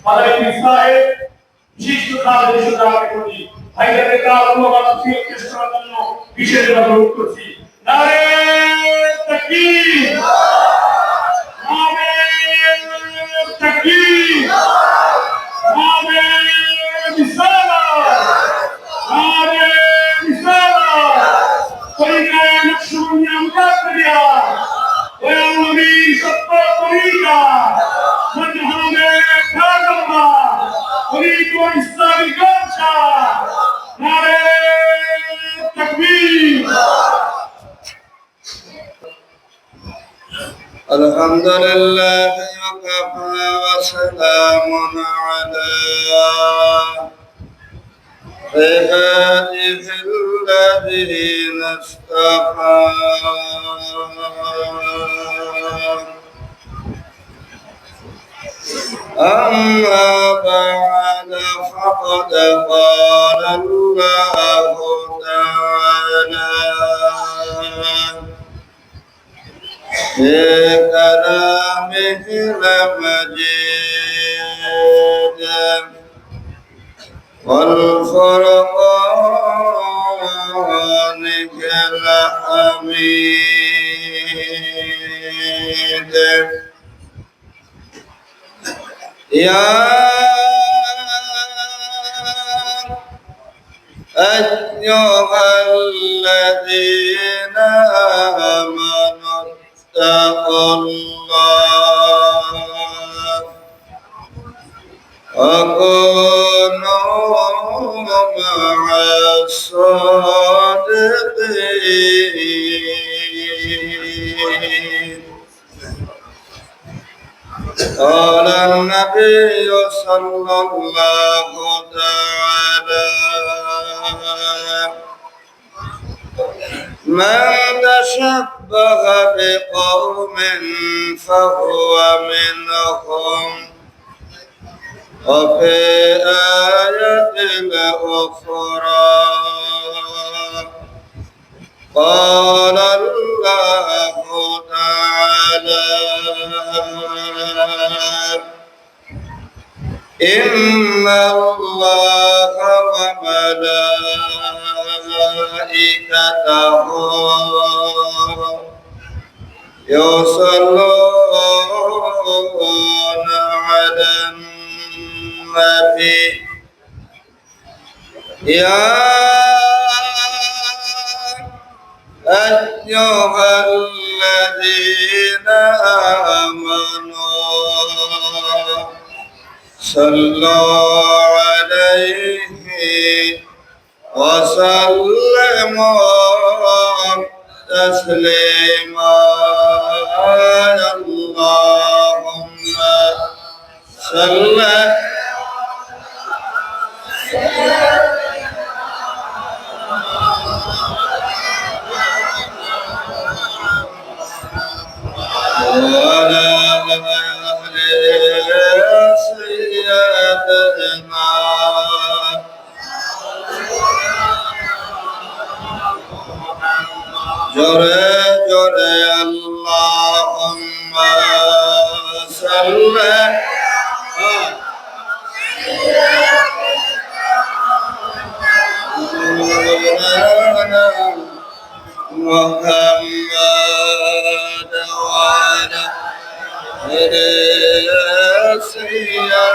মাদারী সাহেব বিশিষ্ট খাদ্য সুদাকে করি ভাইদের কার অনুবাদ চেষ্টার জন্য বিশেষভাবে অনুরোধ করছি। নারে তাকবীর, নারে তাকবীর, নারে রিসালাত, নারে রিসালাত। তরিকা নকশবন্দিয়া মুজাদ্দিদিয়া ওয়া নবী সত্য তরিকা মজহাবে খাজা তরিকা ইসলামী গঞ্জা। নারে তাকবীর। الحمدلله وكفى وسلام على عباده الذين اصطفى أما بعد فقد قال الله تعالى في كلامه المجيد والفرقان الحميد. يا أيها الذين آمنوا اتقوا الله وكونوا مع الصادقين. قال النبي صلى الله تعالى من تشبه بقوم فهو منهم. وفي آية أخرى قال الله تعالى إن الله وملائكته يصلون على النبي يا أيها الذين آمنوا صلوا عليه وسلموا تسليما. اللهم صل جرى جرى اللهم صل محمد وعلى سيدنا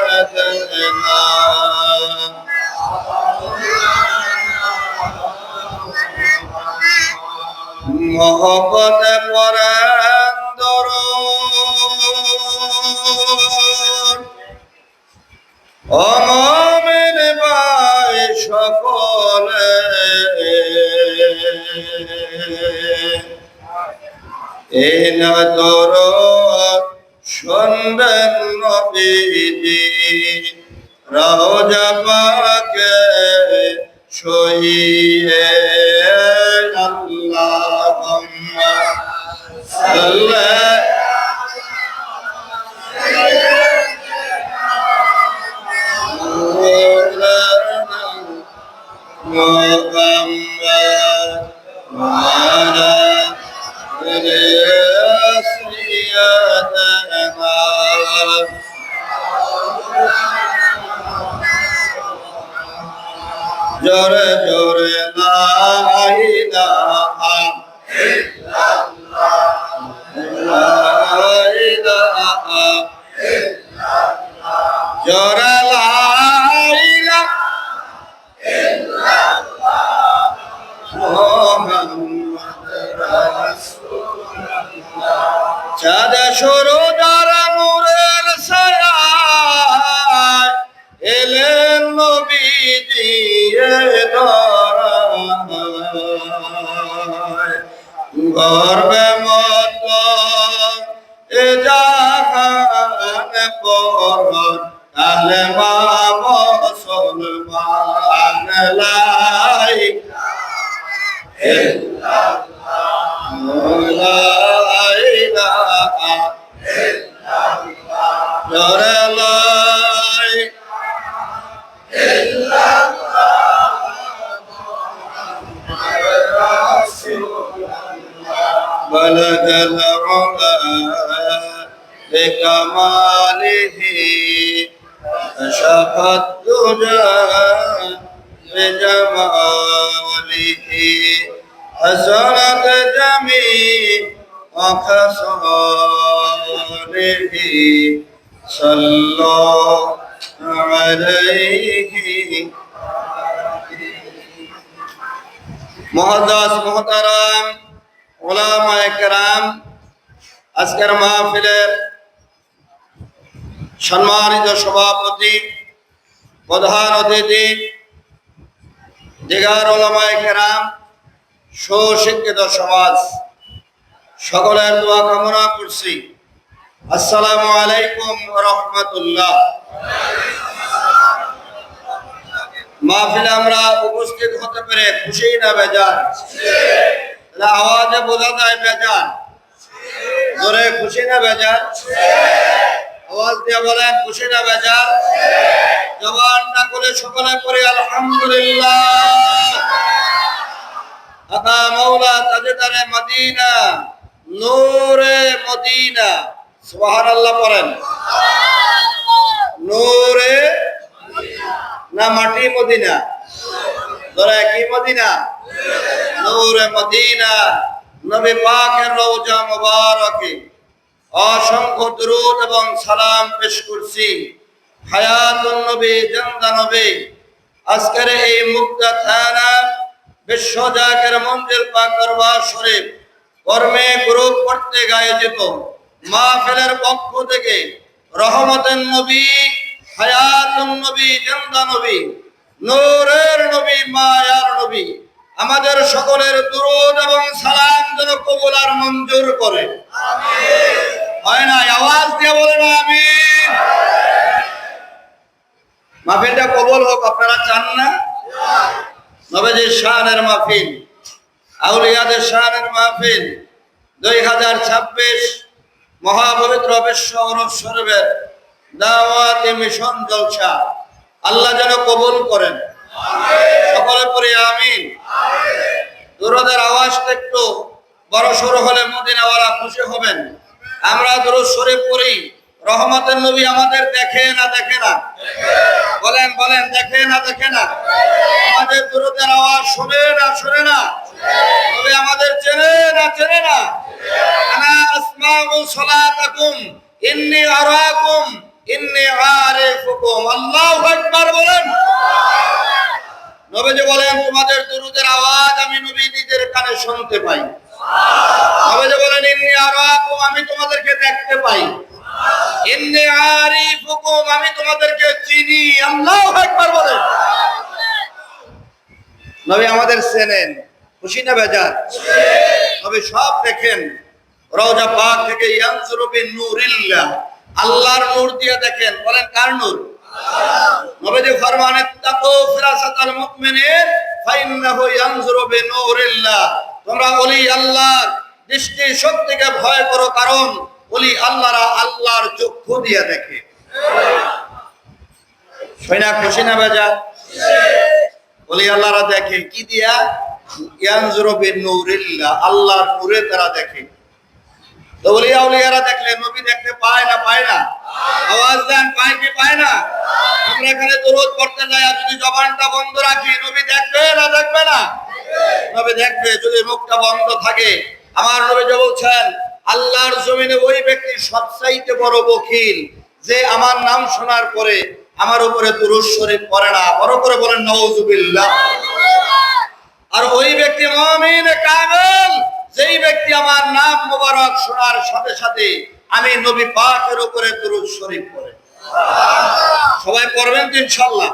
محبت قرآن درود آمین بای شکله این درود شندن نبیدی روزا پاکه شویه. اللهم صل محمد وعلى سيدنا জোরে জোরে লা ইলাহা ইল্লাল্লাহ লা ইলাহা ইল্লাল্লাহ জোরে লা ইলাহা ইল্লাল্লাহ মুহাম্মাদুর রাসূলুল্লাহ চাঁদ সূরজের নূরের ছায়ায় এলেন নবীজি এ ধরায় গর্বে মত এ জাহান পরন কালেমা মুসলমান লা ইলাহা ইল্লাল্লাহ জোরে লা بلغ العلا بكماله كشف الدجى بجماله حسنت جميع خصاله صلى عليه মুআজ্জাজ মুহতারাম উলামায়ে কেরাম আজকের মাহফিলের সম্মানিত সভাপতি প্রধান অতিথি দিগার উলামায়ে কেরাম সুশিক্ষিত সমাজ সকলের দোয়া কামনা করছি আসসালামু আলাইকুম ওয়া রাহমাতুল্লাহ মাহফিলে আমরা উপস্থিত হতে পেরে খুশি না বেজার আওয়াজে বোঝা যায় বেজার জোরে খুশি না বেজার আওয়াজ দিয়ে বলেন খুশি না বেজার জবানটা করে সকলে করে আলহামদুলিল্লাহ আকা মাওলা তাজদারে মদিনা নূরে মদিনা সুবহানাল্লাহ পড়েন নূরে না মাটি মদিনা ধরে কি মদিনা নূরে মদিনা নবী পাকের রওজা মুবারকে অসংখ্য দুরূদ এবং সালাম পেশ করছি হায়াতুন নবী জিন্দা নবী আজকের এই মুক্তা থানা বিশ্ব জাকের মঞ্জিল পাক দরবার শরীফ কর্মে গ্রুপ কর্তৃক আয়োজিত মাহফিলের পক্ষ থেকে রহমতের নবী হায়াতুন নবী জিন্দা নবী নূরের নবী মায়ার নবী আমাদের সকলের দুরূদ এবং সালাম যেন কবুল আর মঞ্জুর করে আমিন হয় না আওয়াজ দিয়ে বলেন আমিন মাহফিলটা কবুল হোক আপনারা চান না নবীজির শানের মাহফিল আউলিয়াদের শানের মাহফিল 2026 মহাপবিত্র বিশ্ব ওরস শরীফের দাওয়াতে মিশন জলসা আল্লাহ যেন কবুল করেন আমিন সকলে পড়ি আমিন আমিন দুরূদের আওয়াজটা একটু বড় সরো হলে মদিনাওয়ালা খুশি হবেন আমরা দুরূদ শরীফ পড়ি রহমতের নবী আমাদের দেখে না দেখে না বলেন বলেন দেখে না দেখে না আমাদের দুরূদের আওয়াজ শুনে না শুনে না তবে আমাদের চেনে না চেনে না আনা আসমাউ সালাতাকুম ইন্নী আরাকুম ইন্নী আরিফুকুম আল্লাহু আকবার বলেন নবীজি বলেন তোমাদের দুরূদের আওয়াজ আমি নবী নিজের কানে শুনতে পাই নবীজি বলেন ইন্নী আরাকুম আমি তোমাদেরকে দেখতে পাই ইন্নী আরিফুকুম আমি তোমাদেরকে চিনি আল্লাহু আকবার বলেন নবী আমাদের চেনেন খুশি না বেজার নবী সব দেখেন রওজা পাক থেকে ইয়ানজুরু বিন নূরিল্লাহ আল্লাহর নূর দিয়ে দেখেন বলেন কার নূর নবীজি ফরমান ইত্তাকু ফিরাসাতাল মুমিনিন ফাইন্নাহু ইয়ানজুরু বিনূরিল্লাহ তোমরা ওলি আল্লাহর দৃষ্টি শক্তিকে ভয় করো কারণ ওলি আল্লাহরা আল্লাহর চক্ষু দিয়ে দেখে শুনা খুশি না বেজা ওলি আল্লাহরা দেখে কি দিয়া ইয়ানজুরু বিনূরিল্লাহ আল্লাহর নূরে তারা দেখে তো ওলিয়া উলিয়ারা দেখলে নবী দেখতে পায় না আওয়াজ দেন পায় কি পায় না আমরা এখানে দরুদ পড়তে যায় আর যদি জবানটা বন্ধ রাখি নবী দেখবে না দেখবে না? নবী দেখবে। যদি মুখটা বন্ধ থাকে, আমার নবী যে বলছেন আল্লাহর জমিনে ওই ব্যক্তি সবচাইতে বড় বখিল যে আমার নাম শোনার পরে আমার উপরে দুরূদ শরীফ পড়ে না। বড় করে বলেন নাউযুবিল্লাহ। আর ওই ব্যক্তি মুমিন কামেল যেই ব্যক্তি আমার নাম মোবারক শোনার সাথে সাথে আমি নবী পাকের উপরে দুরূদ শরীফ পড়ে। সবাই পড়বেন তো ইনশাআল্লাহ?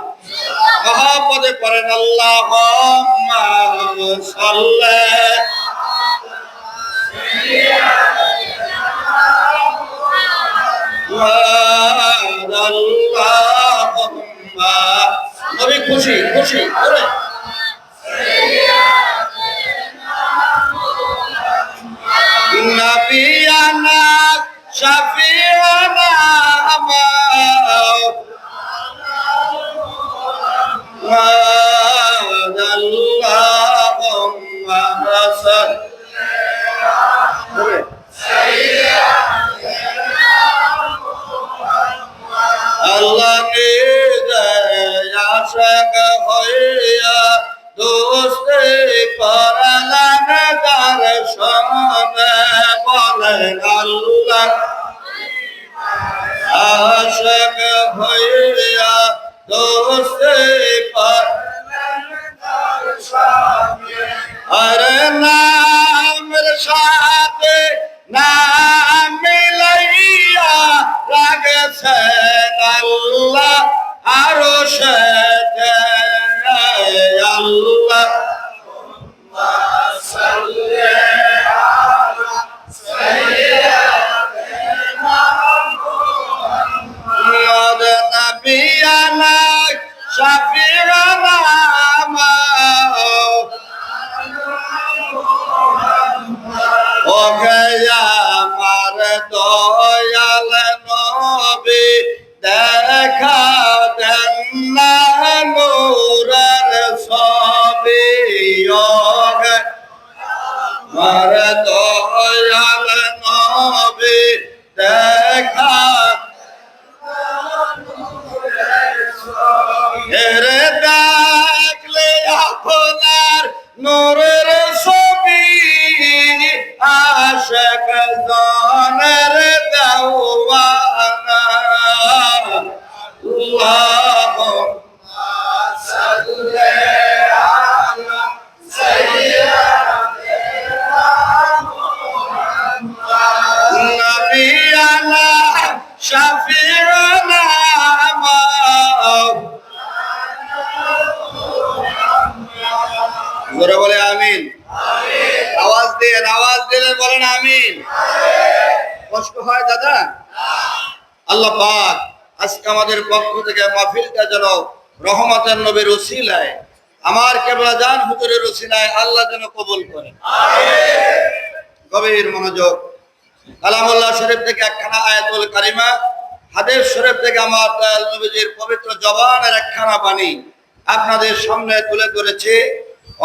মহব্বতে পড়েন আল্লাহুম্মা সাল্লি আল্লাহুম্মা। নবী খুশি খুশি করে নবিয়ানা শাফিয়ানা আল্লাহুম্মা সাল্লি আল্লাহ কে আশাক হইয়া দোস্তে করালাম তার সনে বলেন আল্লাহ আশাক হইয়া দোস্তে করালাম তার সনে। আরে নামের সাথে নাম মিলাইয়া রাখছেন আল্লাহ আরশে আল্লাহ সাল্লি আলা সাইয়্যিদিনা মুহাম্মদ নবিয়ানা শাফিয়ানা ও গয়া আমার দয়াল নবী দেখা দেন না নূরের ছবি। ও গয়া আমার দয়াল নবী দেখা এরে দেখলে আপনার নূরের ছবি আশিক জনের দেওয়ানা। আল্লাহুম্মা সাল্লি আলা সাইয়্যিদিনা মুহাম্মদ নবিয়ানা শাফিয়ানা জোরে বলে আমিন। আওয়াজ দেন, আওয়াজ দিলে বলেন আমিন। কষ্ট হয় দাদা? আল্লাহ পাক আজকে আমাদের পক্ষ থেকে মাহফিলটা যেন রহমতের নবীর ওসিলায় আমার কেবলা জান হুজুরের ওসিলায় আল্লাহ যেন কবুল করেন। গভীর মনোযোগ। কালামুল্লাহ শরীফ থেকে একখানা আয়াতুল কারিমা, হাদিস শরীফ থেকে আমার দয়াল নবীজির পবিত্র জবানের একখানা বাণী আপনাদের সামনে তুলে ধরেছি।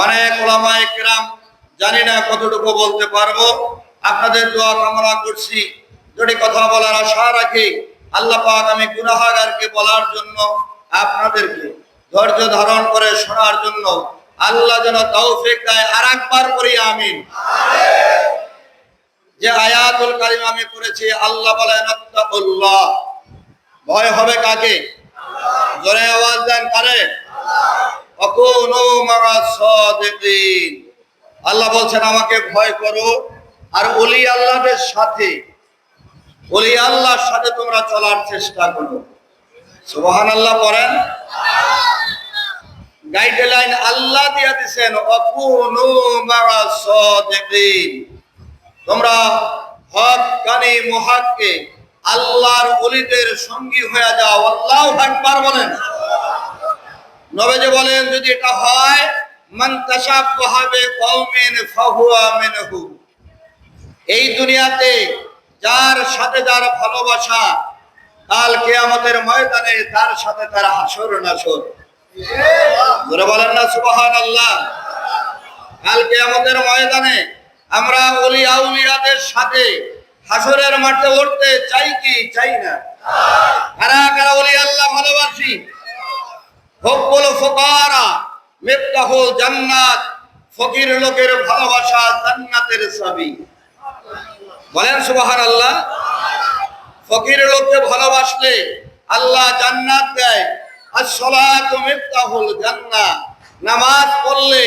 অনেক উলামায়ে কেরাম, জানি না কতটুকু বলতে পারবো, আপনাদের দোয়া কামনা করছি। যদি কথা বলার আশা রাখি আল্লাহ পাক আমি গুনাহগারকে বলার জন্য আপনাদেরকে ধৈর্য ধারণ করে শোনার জন্য আল্লাহ যেন তৌফিক দেয়। আরেকবার করি আমিন। যে আয়াতুল কারিমা আমি পড়েছি, আল্লাহ বলেন আত্তাকুল্লাহ, ভয় হবে কাকে? জোরে আওয়াজ দেন কারে? ওয়াকুনু মা'আস সাদিকিন। আল্লাহ বলছেন আমাকে ভয় করো আর ওলি আল্লাহদের সাথে, ওলি আল্লাহর সাথে তোমরা চলার চেষ্টা করো। সুবহানাল্লাহ পড়েন। গাইডলাইন আল্লাহ দিয়ে দিয়েছেন ওয়াকুনু মা'আস সাদিকিন, তোমরা হক্কানি মুহাক্কিক আল্লাহর ওলিদের সঙ্গী হয়ে যাও। আল্লাহু আকবার বলেন। নবীজি বলেন যদি এটা হয় মান তাশাব্বাহা বিকওমিন ফাহুয়া মিনহু, এই দুনিয়াতে যার সাথে যার ভালোবাসা কাল কিয়ামতের ময়দানে তার সাথে তার হাসর নাসর। জোরে বলেন না সুবহানাল্লাহ। কাল কিয়ামতের ময়দানে আমরা ওলি আউলিয়াদের সাথে হাসরের মাঠে উঠতে চাই কি চাই না? কারা কারা ওলি আল্লাহ ভালোবাসি? হুব্বুল ফুকারা মিফতাহুল জান্নাত, ফকির লোকের ভালোবাসা জান্নাতের চাবি। বলেন সুবহানাল্লাহ। ফকির লোককে ভালোবাসলে আল্লাহ জান্নাত দেয়। আস-সালাতু মিফতাহুল জান্নাহ, নামাজ পড়লে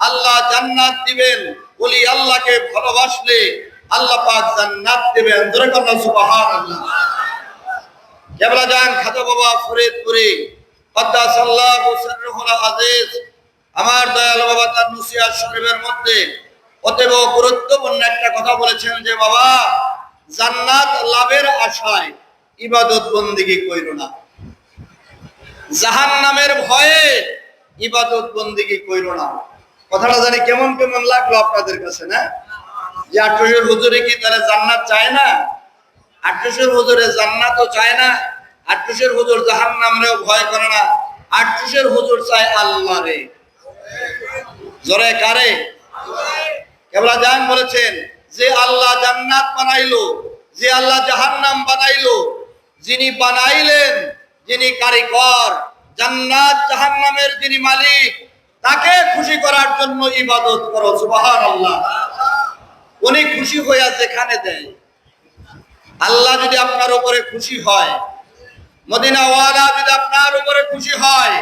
আল্লাহ জান্নাত দিবেন। ওলি আল্লাহকে ভালোবাসলে আল্লাহ পাক জান্নাত দিবেন। জোরে বলেন সুবহানাল্লাহ। কেবলা জান খাজা বাবা ফরিদপুরি কদ্দাসাল্লাহু সিররুহুল আজিজ, আমার দয়াল বাবা তার নুসিয়াত শরীফের মধ্যে অতীব গুরুত্বপূর্ণ একটা কথা বলেছেন যে বাবা, জান্নাত লাভের আশায় ইবাদত বন্দেগী কইরো না, জাহান্নামের ভয়ে ইবাদত বন্দেগী কইরো না। কথাটা জানি কেমন কেমন লাগলো আপনাদের কাছে, না? যে আটশোর হুজুরে কি তাহলে জান্নাত চায় না? আটশোর হুজুরে জান্নাতও চায় না, আটশোর হুজুর জাহান্নামরেও ভয় করে না, আটশোর হুজুর চায় আল্লাহরে। জোরে কারে? কেবলা জান বলেছেন যে আল্লাহ জান্নাত বানাইলো, যে আল্লাহ জাহান্নাম বানাইলো, যিনি বানাইলেন, যিনি কারিগর, জান্নাত জাহান্নামের যিনি মালিক, তাকে খুশি করার জন্য ইবাদত করো। সুবহানাল্লাহ। উনি খুশি হইয়া যেখানে দেয়। আল্লাহ যদি আপনার উপরে খুশি হয়, মদিনাওয়ালা যদি আপনার উপরে খুশি হয়,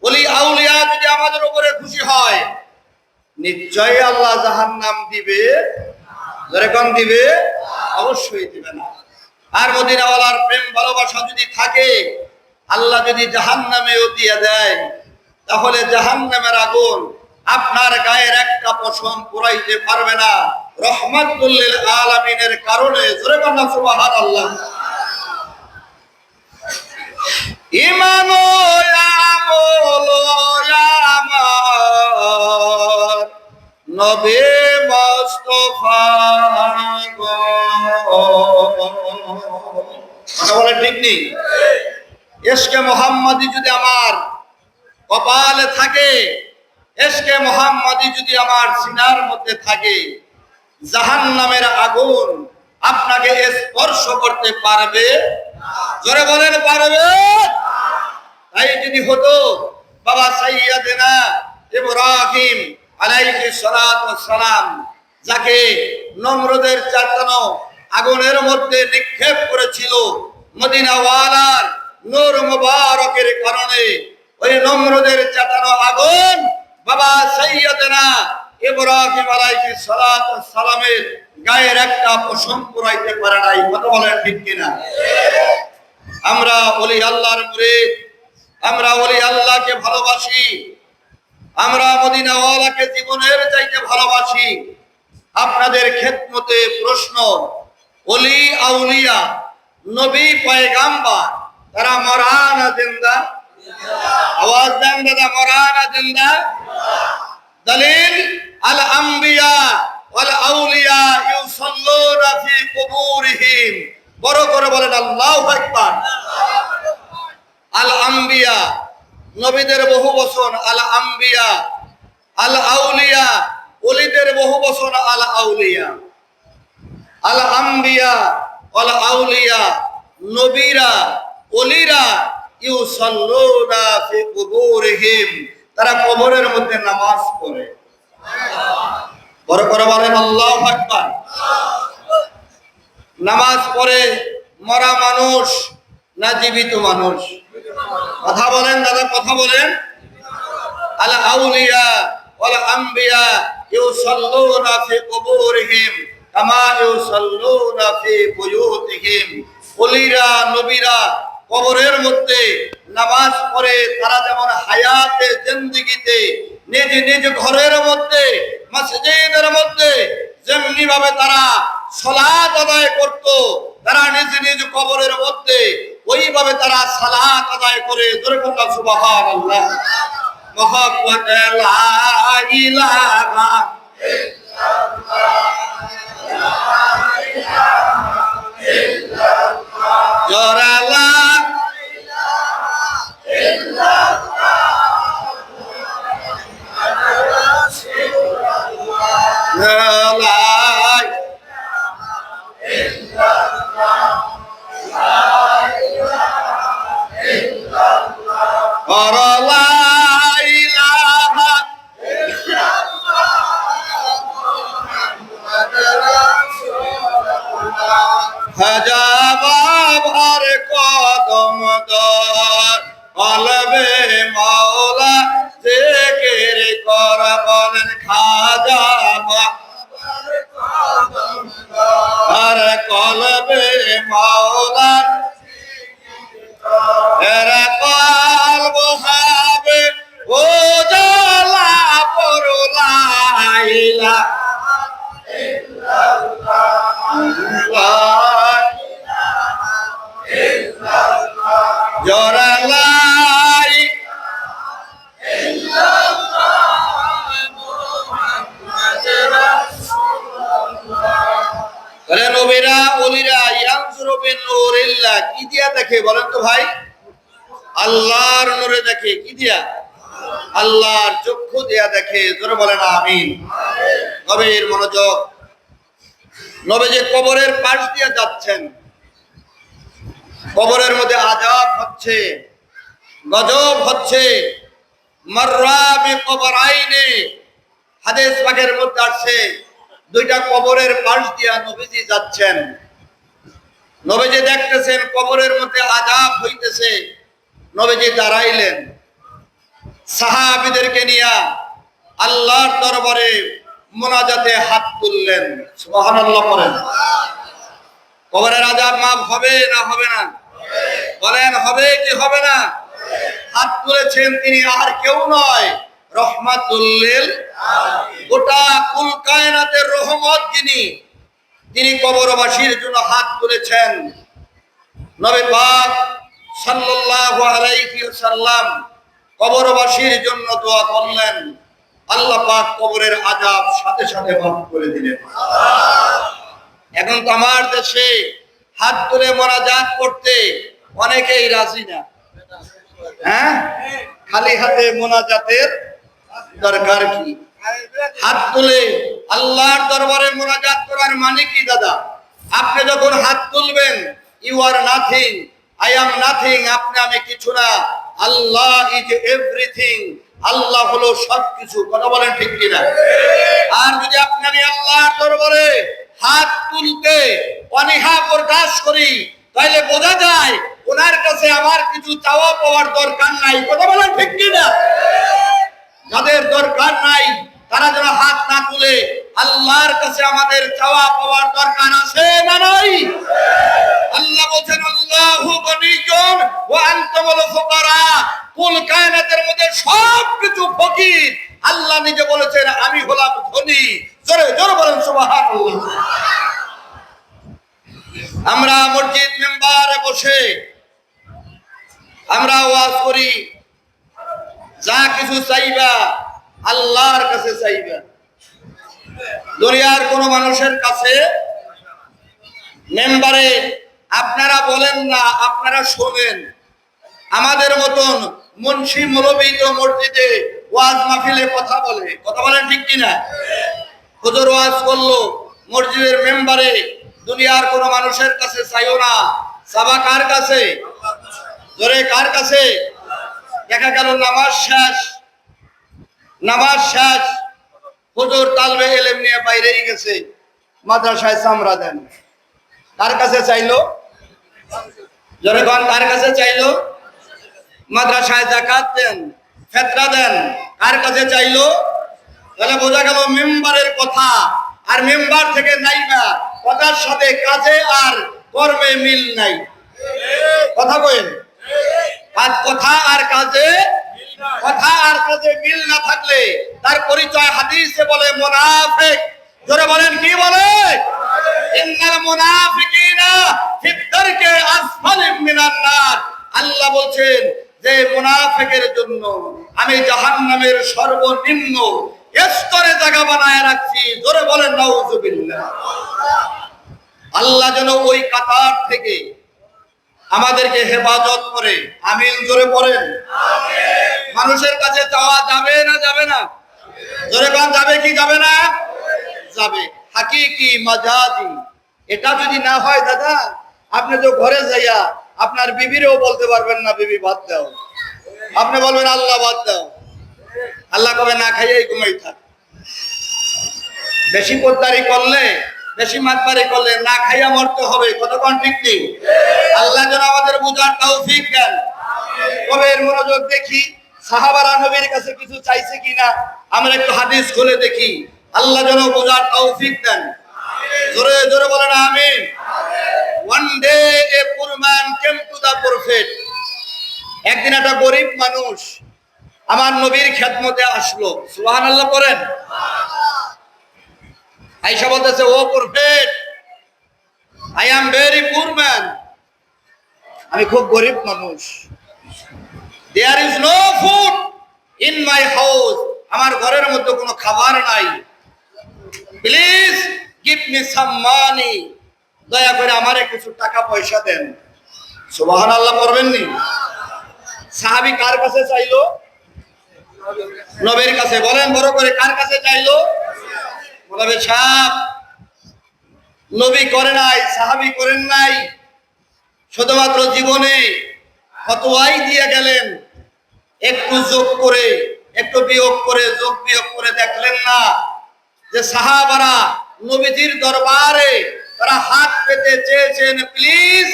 ওলি আউলিয়া যদি আমাদের উপরে খুশি হয়, নিশ্চয়ই আল্লাহ জাহান্নাম দিবে। যেরকম দিবে, অবশ্যই দিবে না। আর মদিনাওয়ালার প্রেম ভালোবাসা যদি থাকে, আল্লাহ যদি জাহান্নামেও দিয়ে দেয়, তাহলে জাহান্নামের আগুন আপনার গায়ের একটা পশম পুরাইতে পারবে না, রহমাতুল লিল আলামিনের কারণে। জোরে বলেন সুবহানাল্লাহ। ঈমান ও আমল আমার নবী মুস্তাফা গো। কথা বলে ঠিক নেই? ইশকে মুহাম্মাদি যদি আমার কপালে থাকে, ইশকে মুহাম্মাদি যদি আমার সিনার মধ্যে থাকে, জাহান্নামের আগুন আপনাকে স্পর্শ করতে পারবে? জোরে বলেন পারবে? তাই যদি হতো বাবা সাইয়্যিদানা ইব্রাহিম আলাইহিস সালাতু ওয়াস সালাম, যাকে নমরুদের চাতানো আগুনের মধ্যে নিক্ষেপ করেছিল, মদিনাওয়ালার নূর মুবারকের কারণে ওই নমরুদের চাতানো আগুন বাবা সাইয়্যিদানা ইব্রাহিম আলাইহিস সালাতু ওয়াস সালামের গায়ের একটা পশম পুরাইতে পারে নাই। কথা বলেন ঠিক কিনা? আমরা ওলি আল্লাহর মুরিদ, আমরা ওলি আল্লাহকে ভালোবাসি, আমরা মদিনাওয়ালাকে জীবনের চাইতে ভালোবাসি। আপনাদের খেদমতে প্রশ্ন, ওলি আউলিয়া, নবী পয়গাম্বার, তারা মরা না জিন্দা? আওয়াজ দেন দাদা, মরা না জিন্দা? দলিল আল আম্বিয়া ওয়াল আউলিয়া ইউসাল্লুনা ফি কুবুরিহিম। বড় করে বলেন আল্লাহু আকবার। আল আম্বিয়া, নবীদের বহু বচন আল আম্বিয়া, আল আউলিয়া, ওলিদের বহু বচন আল আউলিয়া। আল আম্বিয়া ওয়াল আউলিয়া, নবীরা, ওলিরা ইউসাল্লুনা ফি কুবুরিহিম, তারা কবরের মধ্যে নামাজ পড়ে। বড় করে বলেন আল্লাহু আকবার। নামাজ পড়ে মরা মানুষ না জীবিত মানুষ? কথা বলেন দাদা, কথা বলেন। আল আউলিয়া ওয়াল আম্বিয়া ইউসাল্লুনা ফি কুবুরিহিম কামা ইউসাল্লুনা ফি বুয়ুতিহিম। ওলিরা, নবীরা কবরের মধ্যে নামাজ পড়ে, তারা যেমন হায়াতে জিন্দেগিতে নিজ নিজ ঘরের মধ্যে, মসজিদের মধ্যে যেমনি ভাবে তারা সালাত আদায় করত, তারা নিজ নিজ কবরের মধ্যে ওইভাবে তারা সালাত আদায় করে। জোরে বলুন সুবহানাল্লাহ। মুহাম্মদ লা ইলাহা ইল্লাল্লাহ, জোরে লা ইলাহা কলবে মাওলা জিকির কর বলেন খাজা আর কলবে মাওলা এরা কলব হবে ও জালা পরলাইলা জরালাই নবীরা ওলিরা ইয়ানসুরু বিন-নূরিল্লাহ কি দিয়া দেখে বলেন তো ভাই? আল্লাহর নূরে দেখে। কি দিয়া? আল্লাহর চক্ষু দিয়া দেখে। জোরে বলেন আমিন। নবীর মনোযোগ। নবী যে কবরের পাশ দিয়ে যাচ্ছেন, কবরের মধ্যে আযাব হচ্ছে, গজব হচ্ছে। মাররা বিকবরাইনি, হাদিস পাকের মধ্যে আছে দুইটা কবরের পাশ দিয়া নবীজি যাচ্ছেন। নবীজি দেখতেছেন কবরের মধ্যে আযাব হইতেছে। নবীজি দাঁড়াইলেন, সাহাবীদেরকে নিয়ে আল্লাহর দরবারে মোনাজাতে হাত তুললেন। সুবহানাল্লাহ পড়েন। কবরের আযাব মাফ হবে না হবে না? বলেন হবে কি হবে না? হাত তুলেছেন তিনি আর কেউ নয়, রহমাতুল লিল আলামিন। গোটা কুল কায়নাতের রহমত তিনি কবরবাসীর জন্য হাত তুলেছেন। নবী পাক সাল্লাল্লাহু আলাইহি ওয়াসাল্লাম কবরবাসীর জন্য দোয়া করলেন। আল্লাহ পাক কবরের আযাব সাথে সাথে মাফ করে দিলেন। এখন তো আমার দেশে হাত তুলে মোনাজাত করতে অনেকেই রাজি না। হ্যাঁ, খালি হাতে মোনাজাতের দরকার কি? হাত তুলে আল্লাহর দরবারে মোনাজাত করার মানে কি দাদা? আপনি যখন হাত তুলবেন, you are nothing, I am nothing, আপনি আমি কিছু না, আল্লাহ ইজ এভরিথিং, আল্লাহ হলো সবকিছু। কথা বলেন ঠিক কিনা? আর যদি আপনি আমি আল্লাহর দরবারে হাত তুলতে অনীহা প্রকাশ করি, তাহলে বোঝা যায় ওনার কাছে আমার কিছু চাওয়া পাওয়ার দরকার নাই। কথা বলেন ঠিক কিনা? যাদের দরকার নাই তারা যেন হাত না তুলে। আল্লাহর কাছে আমাদের চাওয়া পাওয়ার দরকার আছে না নাই? আল্লাহ বলেন আল্লাহু গনিয়্যুন ওয়া আনতুমুল ফুকারা। কুল কায়নাতের মধ্যে সবকিছু ফকির, আল্লাহ নিজে বলেছেন আমি হলাম ধনী। জোরে জোরে বলেন সুবহানাল্লাহ। আমরা মসজিদ মেম্বারে বসে আমরা ওয়াজ করি, যা কিছু চাইবা আল্লাহর কাছে চাইবা, দুনিয়ার কোন মানুষের কাছে। মেম্বারে আপনারা বলেন না, আপনারা শোনেন। আমাদের মতন মুন্সি মৌলবী তো মসজিদে ওয়াজ মাহফিলে কথা বলে। কথা বলেন ঠিক কিনা? হুজুর ওয়াজ করলো মসজিদের মেম্বারে, দুনিয়ার কোন মানুষের কাছে চাইও না। সাবা কার কাছে? জোরে কার কাছে? দেখা গেল নামাজ শেষ, হুজুর তালবে ইলম নিয়ে বাইরেই গেছে, মাদ্রাসায় চামড়া দেন। কার কাছে চাইলো? জোরে কোন কার কাছে চাইলো? মাদ্রাসায় যাকাত দেন, ফিতরা দেন। কার কাছে চাইলো? তাহলে বোঝা গেল মেম্বারের কথা আর মেম্বার থেকে নাইবা কথার সাথে কাজে আর কর্মে মিল নাই। কথা কইেন, কথা আর কাজে মিল না থাকলে তার পরিচয় হাদিসে বলে মুনাফিক। জোরে বলেন কি বলে? ইন্নাল মুনাফিকিনা ফিদ দারকে আসফালি মিনান নার। আল্লাহ বলেন যে মুনাফিকের জন্য আমি জাহান্নামের সর্বনিম্ন স্তরে জায়গা বানায় রাখছি। জোরে বলেন নাউযুবিল্লাহ। আল্লাহ যেন ওই কাতার থেকে আমাদেরকে হেফাজত করে। আমিন। জোরে পড়েন আমিন। মানুষের কাছে চাওয়া যাবে না যাবে না? জোরে বলেন যাবে কি যাবে না? যাবে। হাকিকি মাজাজি এটা যদি না হয় দাদা, আপনি তো ঘরে যাইয়া আপনার বিবিরেও বলতে পারবেন না বিবি ভাত দাও। আপনি বলবেন আল্লাহ ভাত দাও, আল্লাহ কবে না খাইয়াই ঘুমাই থাক। বেশি পোদ্দারি করলে, বেশি মাতবারি করলে না খাইয়া মরতে হবে। কতক্ষণ ঠিক নেই? আল্লাহ যেন আমাদের বুঝার তৌফিক দেন। গভীর মনোযোগ দেখি সাহাবারা নবীর কাছে কিছু চাইছে কিনা। আমরা একটু হাদিস খুলে দেখি, আল্লাহ যেন বোঝার তৌফিক দেন। জোরে জোরে বলেন আমিন। One day a poor man came to the prophet. একদিন একটা গরিব মানুষ আমার নবীর খেদমতে আসলো। সুবহানাল্লাহ পড়েন। আয়েশা বলতেছে, O prophet, I am very poor man. আমি খুব গরিব মানুষ। There is no food in my house. আমার ঘরের মধ্যে কোনো খাবার নাই। Please give me some money. দয়া করে আমারে কিছু টাকা পয়সা দেন। সুবহানাল্লাহ পড়বেন নি? সাহাবী কার কাছে চাইলো? নবীর কাছে। বলেন বড় করে, কার কাছে চাইলো? বলবে সাহেব, নবী করে নাই, সাহাবী করেন নাই, শুধুমাত্র জীবনে ফতোয়াই দিয়ে গেলেন। একটু যোগ করে, একটু বিয়োগ করে, যোগ বিয়োগ করে দেখলেন না যে সাহাবারা নবীজির দরবারে তারা হাত পেতে চেয়েছেন, please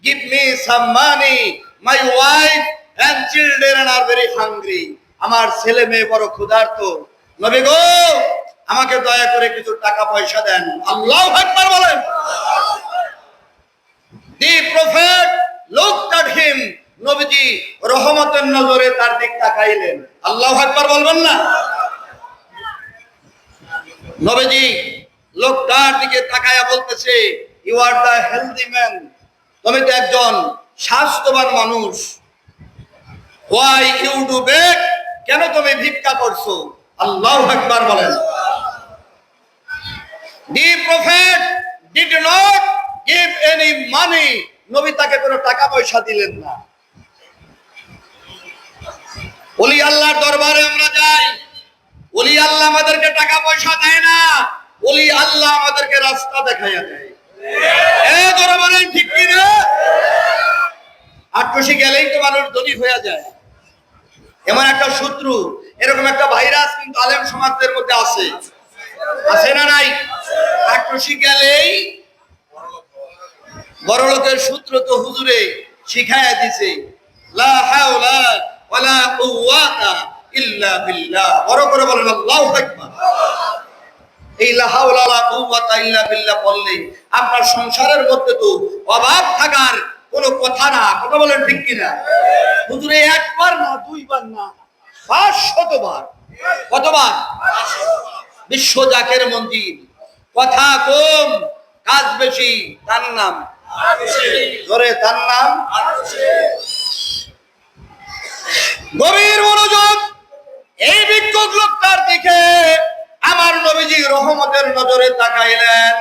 give me some money, my wife and children are very hungry. আমার ছেলে মেয়ে বড় ক্ষুধার্ত, নবী গো আমাকে দয়া করে কিছু টাকা পয়সা দেন। আল্লাহু আকবার বলেন। The prophet looked at him. নবীজি রহমতের নজরে তার দিক তাকাইলেন। আল্লাহু আকবার বলবেন না? নবীজি লোকটার দিকে তাকায়া বলতেছে, you are the healthy man. তুমি তো একজন স্বাস্থ্যবান মানুষ। Why you do beg? কেন তুমি ভিক্ষা করছো? আল্লাহু আকবার বলেন। The prophet did not give any money. নবী তাকে কোনো টাকা পয়সা দিলেন না। ওলি আল্লাহর দরবারে আমরা যাই, ওলি আল্লাহ আমাদেরকে টাকা পয়সা দেয় না, ওলি আল্লাহ আমাদেরকে রাস্তা দেখাইয়া দেয়। এই দরবারে ঠিক কি না? আটকশি গেলেই তো মানুষ ধনী হয়ে যায়, এমন একটা শত্রু, এরকম একটা ভাইরাস কিন্তু আলেম সমাজের মধ্যে আছে। আছে না নাই? আটকশি গেলেই বড় লোকের সূত্র তো হুজুরে শিখাইয়া দিছে, লা হাওলা ওয়ালা কুওয়াতা ইল্লা বিল্লাহ। বড় করে বলেন আল্লাহু আকবার। এই লা হাওলা ওয়ালা কুওয়াতা ইল্লা বিল্লাহ বললে আপনার সংসারের মধ্যে তো অভাব থাকার কোনো কথা না। কথা বলেন ঠিক কি না? হুজুরে একবার না, দুইবার না, 500 বার। কতবার? বিশ্ব জাকের মন্দির, কথা কম কাজ বেশি, তার নাম ধরে, তার নাম। গভীর মনোযোগ এই ভিক্ষুক লোকটার দিকে আমার নবীজি রহমতের নজরে তাকাইলেন।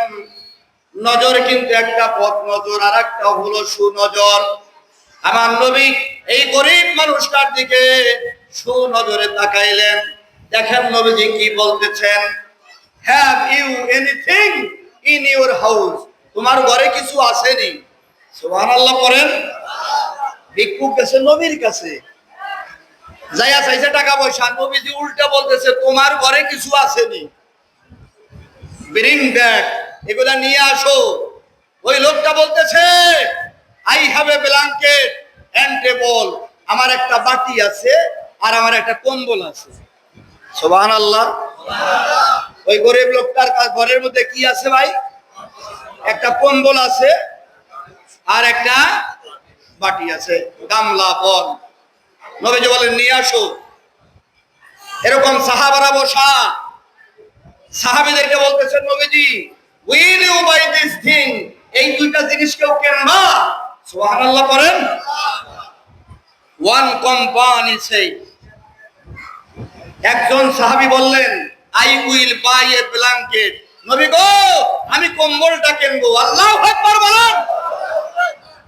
নজর কিন্তু একটা পথ নজর, আর একটা হলো সুনজর। আমার নবী এই গরিব মানুষটার দিকে সুনজরে তাকাইলেন। দেখেন নবীজি কি বলতেছেন, have you anything in your house? তোমার ঘরে কিছু আসেনি? সুবহানাল্লাহ পড়েন। ভিক্ষুক গেছে নবীর কাছে, যাইয়া চাইছে টাকা পয়সা। নবীজি উল্টা বলতেছে, তোমার ঘরে কিছু আসেনি? ব্রিং দ্যাট, এগুলা নিয়ে আসো। ওই লোকটা বলতেছে, I have a blanket and table. আমার একটা বাটি আছে আর আমার একটা কম্বল আছে। সুবহানাল্লাহ। ওই গরিব লোকটার ঘরের মধ্যে কি আছে ভাই? একটা কম্বল আছে আর একটা বাটি আছে, গামলা বল। নবীজি বলেন নিয়ে আসো। এরকম সাহাবারা বসা, সাহাবীদেরকে বলতেছেন নবীজি, will you buy this thing? এই দুইটা জিনিস কেউ কিনবা? সুবহানাল্লাহ পড়েন। ওয়ান কোম্পানি সেই, একজন সাহাবী বললেন, I will buy a blanket. নবী গো আমি কম্বলটা কিনবো। আল্লাহু আকবার বলেন।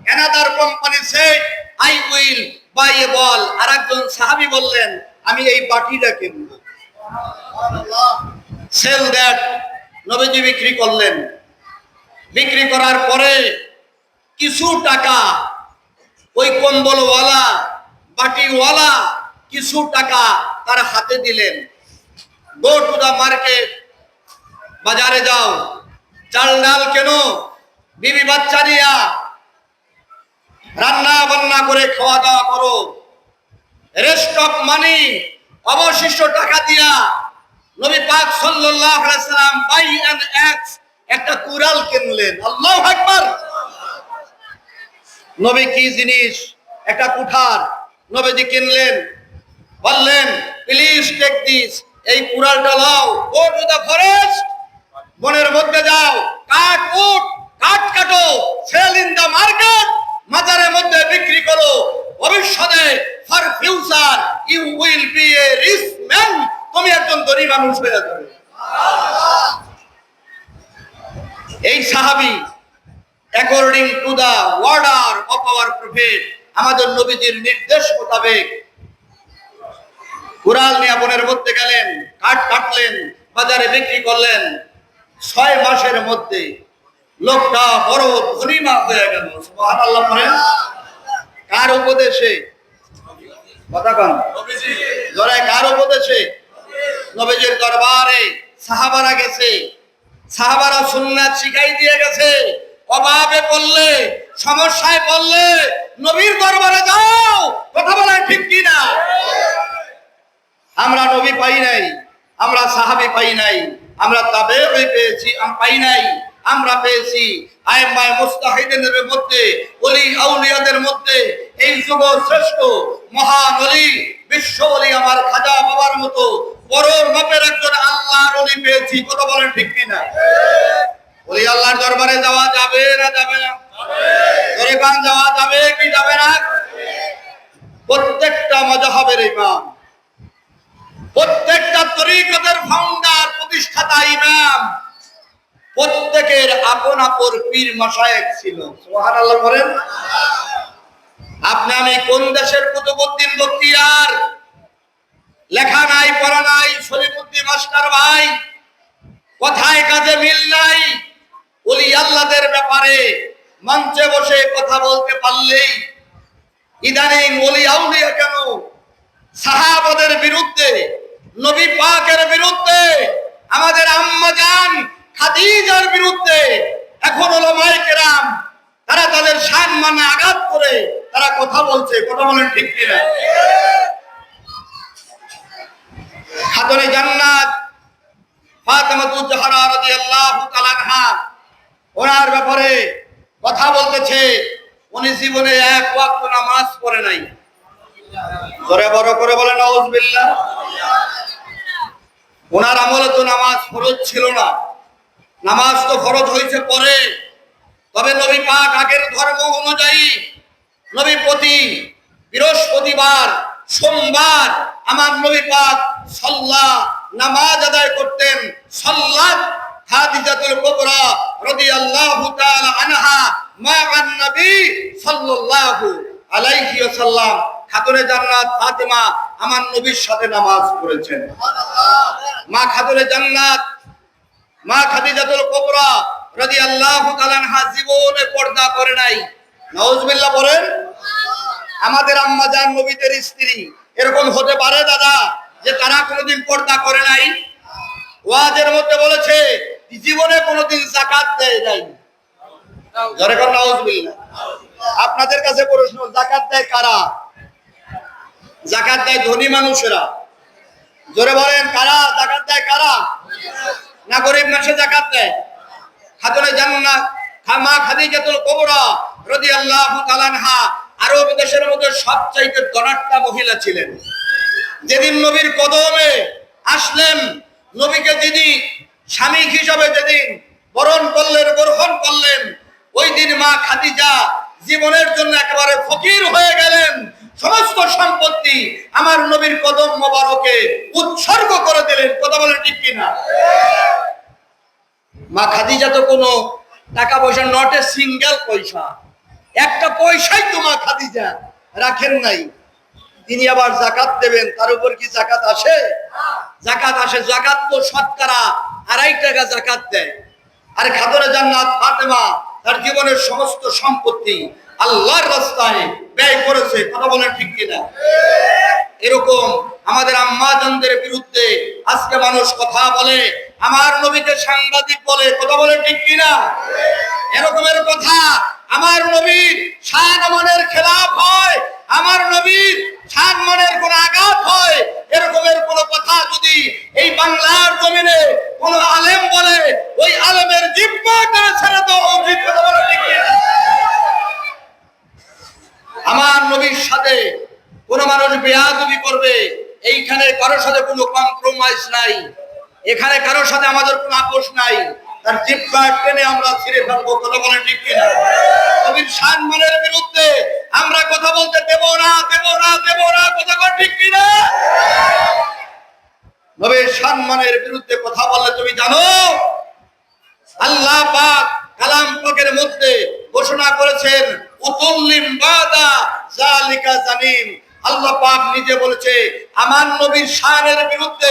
Another company said, I will buy a ball. আরেকজন সাহাবী বললেন, আমি এই বাটিটা কিনবো। Sell that. নবীজি বিক্রি করলেন। বিক্রি করার পরে কিছু টাকা ওই কম্বলওয়ালা, বাটিওয়ালা কিছু টাকা তার হাতে দিলেন। গো টু দা মার্কেট, বাজারে যাও, চাল ডাল কেন, বিবি বাচ্চা নিয়া রান্না বান্না করে খাওয়া দাওয়া করো। ওয়েস্ট অফ মানি, অবশিষ্ট টাকা দিয়া নবী পাক সাল্লাল্লাহু আলাইহি সাল্লাম বাই এন্ড এক্স একটা কুড়াল কিনলেন। আল্লাহু আকবার। নবী কি জিনিস, একটা কুঠার নবীজি কিনলেন, বললেন প্লিজ টেক দিস, এই কুড়ালটা নাও, গো টু দ্য ফরেস্ট, বনের মধ্যে যাও, কাঠ উঠ, কাঠ কাটো, সেল ইন দ্য মার্কেট, বাজারের মধ্যে বিক্রি করো, ভবিষ্যতে for future you will be a rich man, তুমি একজন ধনী মানুষ হয়ে যাবে। এই সাহাবী according to the order of our prophet, আমাদের নবীজির নির্দেশ মোতাবেক কুড়াল নিয়ে বনের মধ্যে গেলেন, কাঠ কাটলেন, বাজারে বিক্রি করলেন। 6 মাসের মধ্যে লোকটা বড় ধনীমা হয়ে গেল। সুবহানাল্লাহ বলেন। কার উপদেশে? কথা কন। নবীজি। জোরে কার উপদেশে? নবীজির দরবারে সাহাবারা গেছে, সাহাবারা সুন্নাত শিখাই দিয়ে গেছে। অভাবে পড়লে, সমস্যায় পড়লে নবীর দরবারে যাও। কথা বলেন ঠিক কি না? আমরা নবী পাই নাই, আমরা সাহাবী পাই নাই, আমরা তাবেঈ পেয়েছি, পাই নাই। আমরা পেয়েছি আইম্মায়ে মুজতাহিদিনের মধ্যে, ওলি আউলিয়াদের মধ্যে এই যুগ শ্রেষ্ঠ মহান ওলি, বিশ্ব ওলি আমার খাজা বাবার মতো বড় মাপের একজন আল্লাহর ওলি পেয়েছি। কথা বলেন ঠিক কি না? ওলি আল্লাহর দরবারে যাওয়া যাবে না যাবে না? যাবে। কান যাওয়া যাবে কি যাবে না? প্রত্যেকটা মাযহাবের ইমাম, প্রত্যেকটা তরিকতের ফাউন্ডার, প্রতিষ্ঠাতা ইমাম, প্রত্যেকের আপন আপন পীর মাশায়েখ ছিল। সুবহানাল্লাহ বলেন। আপনি আমি কোন দেশের কুতুবউদ্দিন বখতিয়ার, লেখা নাই পড়া নাই, সলিমুদ্দিন মাস্টার ভাই, কথায় কাজে মিল নাই। ওলি আল্লাহদের ব্যাপারে মঞ্চে বসে কথা বলতে পারলেই ইদানিং ওলি আউলিয়া কেন সাহাবাদের বিরুদ্ধে, নবী পাকের বিরুদ্ধে, আমাদের আম্মা জান খাদিজার বিরুদ্ধে এখন উলামায়ে কেরাম তারা তাদের সম্মানে আঘাত করে তারা কথা বলছে। কথা বলেন ঠিক কিনা? খাতুনে জান্নাত ফাতেমাতুজ জাহরা রাদিয়াল্লাহু তাআলা আনহা, ওনার ব্যাপারে কথা বলতেছে, উনি জীবনে এক ওয়াক্ত নামাজ পড়ে নাই। জোরে বড় করে বলে নাউজুবিল্লাহ। ওনার আমলে তো নামাজ ফরজ ছিল না, নামাজ তো ফরজ হয়েছে পরে। তবে নবী পাক আগের ধর্ম অনুযায়ী নবী প্রতি বৃহস্পতিবার, সোমবার আমার নবী পাক সাল্লাহ নামাজ আদায় করতেন। সাল্লাত খাদিজাতুল কুবরা রাদিয়াল্লাহু তাআলা আনহা মা'আন নবী সাল্লাল্লাহু আলাইহি ওয়াসাল্লাম, খাতুনে জান্নাত ফাতেমা আমার নবীর সাথে নামাজ পড়েছেন। মা খাতুনে জান্নাত, মা খাদিজাতুল কুবরা রাদিয়াল্লাহু তাআলা আনহা জীবনে পর্দা করে নাই। নাউজুবিল্লাহ বলেন। আমাদের আম্মা জান নবীদের স্ত্রী এরকম হতে পারে দাদা যে তারা কোনোদিন পর্দা করে নাই? ওয়াজের মধ্যে বলেছে জীবনে কোনোদিন যাকাত দেয় নাই। যারা কোন নাউজুবিল্লাহ। আপনাদের কাছে প্রশ্ন, যাকাত দেয় কারা? যাকাত দেয় ধনী মানুষেরা। জোরে বলেন কারা যাকাত দেয়? কারা? না গরিব মানুষ যাকাত দেয়? খাতুনে জান্নাত মা খাদিজাতুল কুবরা রাদিয়াল্লাহু তাআলা আনহা আরব দেশের মধ্যে সবচাইতে ধনাঢ্য মহিলা ছিলেন। যেদিন নবীর কদমে আসলেন, নবীকে যিনি স্বামী হিসাবে যেদিন বরণ করলেন, গ্রহণ করলেন, ওই দিন মা খাদিজা জীবনের জন্য একেবারে ফকির হয়ে গেলেন। সমস্ত সম্পত্তি আমার নবীর কদম মোবারকে উৎসর্গ করে দিলেন। কথা বলেন ঠিক কিনা? মা খাদিজা তো কোনো টাকা পয়সা, নট এ সিঙ্গেল পয়সা, একটা পয়সাই তো মা খাদিজা রাখেন নাই। তিনি আবার যাকাত দেবেন, তার উপর কি যাকাত আসে? যাকাত আসে। যাকাত তো শতকরা 2.5 টাকা যাকাত দেয়। আর খাতুনে জান্নাত ফাতেমা তার জীবনের সমস্ত সম্পত্তি আল্লাহর রাস্তায় ব্যয় করেছে। কথা বলেন ঠিক কিনা? এরকম আমাদের আম্মা জানদের বিরুদ্ধে আজকে মানুষ কথা বলে, আমার নবীকে সাংবাদিক বলে। কথা বলেন ঠিক কিনা? এরকমের কথা আমার নবীর সম্মানের খেলাফ হয়, আমার নবীর সম্মানের কোন আঘাত মানুষ বেয়াদবি করবে, এইখানে কারোর সাথে কোনো কম্প্রোমাইজ নাই, এখানে কারোর সাথে আমাদের কোনো আপোষ নাই। তার জিহ্বা টেনে আমরা ছিঁড়ে ফেলবো, কথা বলেন ঠিক কিনা? নবীর সম্মানের বিরুদ্ধে আমরা কথা বলতে দেব না, দেব না, দেব না, কথা বলেন ঠিক কিনা? নবীর সম্মানের বিরুদ্ধে কথা বললে তুমি জানো আল্লাহ পাক কালাম পাকের মধ্যে ঘোষণা করেছেন উতুল্লিম বাদা জালিকা জানিম। আল্লাহ পাক নিজে বলেছে আমার নবীর শানের বিরুদ্ধে